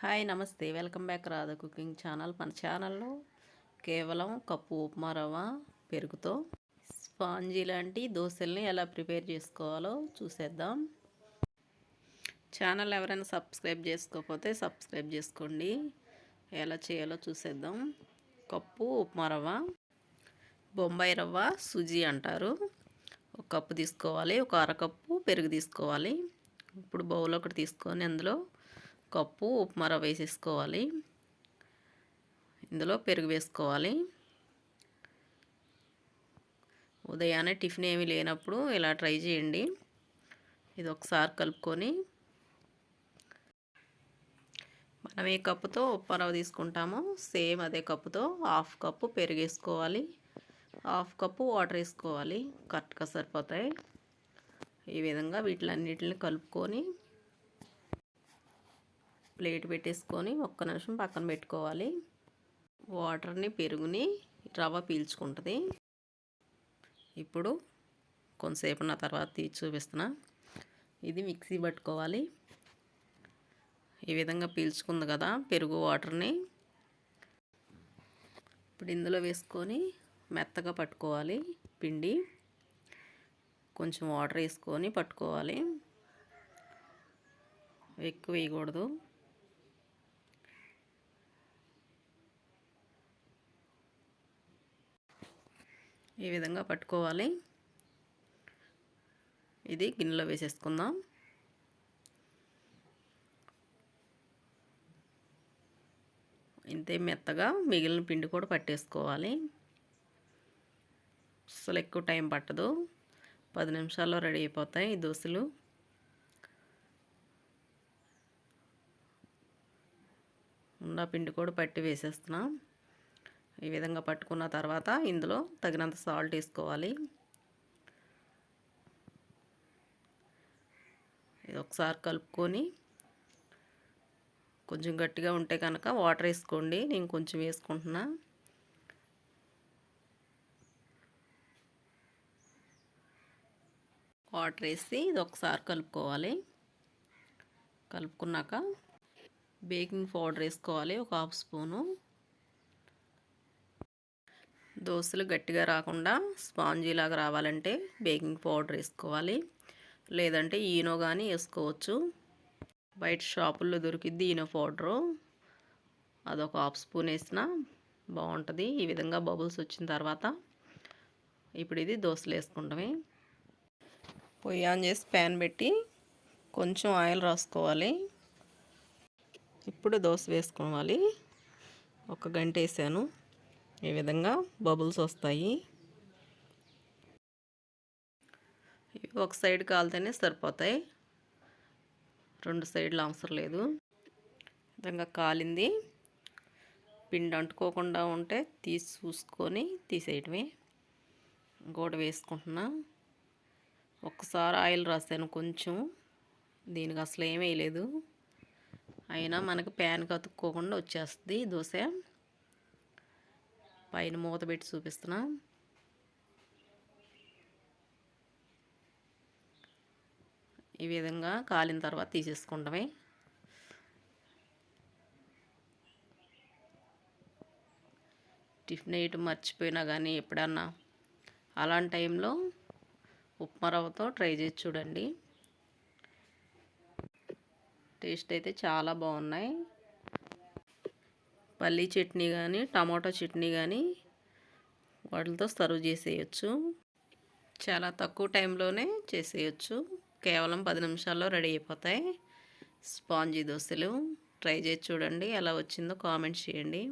Hi నమస్తే welcome back Radha cooking channel. మన ఛానల్లో కేవలం కప్పు ఉప్మా రవ్వ పెరుగుతో స్పాంజీ లాంటి దోశల్ని ఎలా ప్రిపేర్ చేసుకోవాలో చూసేద్దాం. ఛానల్ ఎవరైనా సబ్స్క్రైబ్ చేసుకోకపోతే సబ్స్క్రైబ్ చేసుకోండి. ఎలా చేయాలో చూసేద్దాం. కప్పు ఉప్మా రవ్వ, బొంబాయి రవ్వ, సుజీ అంటారు. ఒక కప్పు తీసుకోవాలి. ఒక అరకప్పు పెరుగు తీసుకోవాలి. ఇప్పుడు బౌల్ ఒకటి తీసుకొని అందులో కప్పు ఉప్మా రవ్వ వేసేసుకోవాలి. ఇందులో పెరుగు వేసుకోవాలి. ఉదయాన్నే టిఫిన్ ఏమీ లేనప్పుడు ఇలా ట్రై చేయండి. ఇది ఒకసారి కలుపుకొని మనం ఏ కప్పుతో ఉప్మా రవ్వ తీసుకుంటామో సేమ్ అదే కప్పుతో హాఫ్ కప్పు పెరుగు వేసుకోవాలి. హాఫ్ కప్పు వాటర్ వేసుకోవాలి. కరెక్ట్గా సరిపోతాయి. ఈ విధంగా వీటిలన్నిటిని కలుపుకొని ప్లేట్ పెట్టేసుకొని ఒక్క నిమిషం పక్కన పెట్టుకోవాలి. వాటర్ని పెరుగుని రవ్వ పీల్చుకుంటుంది. ఇప్పుడు కొంతసేపు నా తర్వాత తీసి చూపిస్తున్నా. ఇది మిక్సీ పట్టుకోవాలి. ఈ విధంగా పీల్చుకుంది కదా పెరుగు వాటర్ని. ఇప్పుడు ఇందులో వేసుకొని మెత్తగా పట్టుకోవాలి. పిండి కొంచెం వాటర్ వేసుకొని పట్టుకోవాలి. ఎక్కువ వేయకూడదు. ఈ విధంగా పట్టుకోవాలి. ఇది గిన్నెలో వేసేసుకుందాం. ఇంతే మెత్తగా మిగిలిన పిండి కూడా పట్టేసుకోవాలి. అసలు ఎక్కువ టైం పట్టదు. 10 నిమిషాల్లో రెడీ అయిపోతాయి ఈ దోశలు. ఉన్న పిండి కూడా పట్టి వేసేస్తున్నాం. ఈ విధంగా పట్టుకున్న తర్వాత ఇందులో తగినంత సాల్ట్ వేసుకోవాలి. ఇది ఒకసారి కలుపుకొని కొంచెం గట్టిగా ఉంటే కనుక వాటర్ వేసుకోండి. నేను కొంచెం వేసుకుంటున్నా. వాటర్ వేసి ఇది ఒకసారి కలుపుకోవాలి. కలుపుకున్నాక బేకింగ్ పౌడర్ వేసుకోవాలి. ఒక హాఫ్ స్పూను. దోశలు గట్టిగా రాకుండా స్పాంజీ లాగా రావాలంటే బేకింగ్ పౌడర్ వేసుకోవాలి. లేదంటే ఈనో కానీ వేసుకోవచ్చు. బయట షాపుల్లో దొరికిద్ది ఈనో పౌడరు. అదొక హాఫ్ స్పూన్ వేసినా బాగుంటుంది. ఈ విధంగా బబుల్స్ వచ్చిన తర్వాత ఇప్పుడు ఇది దోశలు వేసుకుంటామే. పొయ్యి ఆన్ చేసి ప్యాన్ పెట్టి కొంచెం ఆయిల్ రాసుకోవాలి. ఇప్పుడు దోశ వేసుకోవాలి. ఒక గంట వేసాను. ఈ విధంగా బబుల్స్ వస్తాయి. ఒక సైడ్ కాలితేనే సరిపోతాయి. 2 సైడ్లు అవసరం లేదు. ఈ విధంగా కాలింది. పిండి అంటుకోకుండా ఉంటే తీసి చూసుకొని తీసేయటమే. ఇంకోటి వేసుకుంటున్నా. ఒక్కసారి ఆయిల్ రాసాను కొంచెం. దీనికి అసలు ఏమీ వేయలేదు. అయినా మనకి ప్యాన్కి అతుక్కోకుండా వచ్చేస్తుంది దోశ. పైన మూత పెట్టి చూపిస్తున్నా. ఈ విధంగా కాలిన తర్వాత తీసేసుకుంటామే. టిఫిన్ వేయటం మర్చిపోయినా కానీ ఎప్పుడన్నా అలాంటి టైంలో ఉప్మా రవ్వతో ట్రై చేసి చూడండి. టేస్ట్ అయితే చాలా బాగున్నాయి. పల్లీ చట్నీ కానీ టమాటో చట్నీ కానీ వాటితో సర్వ్ చేసేయచ్చు. చాలా తక్కువ టైంలోనే చేసేయచ్చు. కేవలం 10 నిమిషాల్లో రెడీ అయిపోతాయి స్పాంజీ దోశలు. ట్రై చేసి చూడండి. ఎలా వచ్చిందో కామెంట్ చేయండి.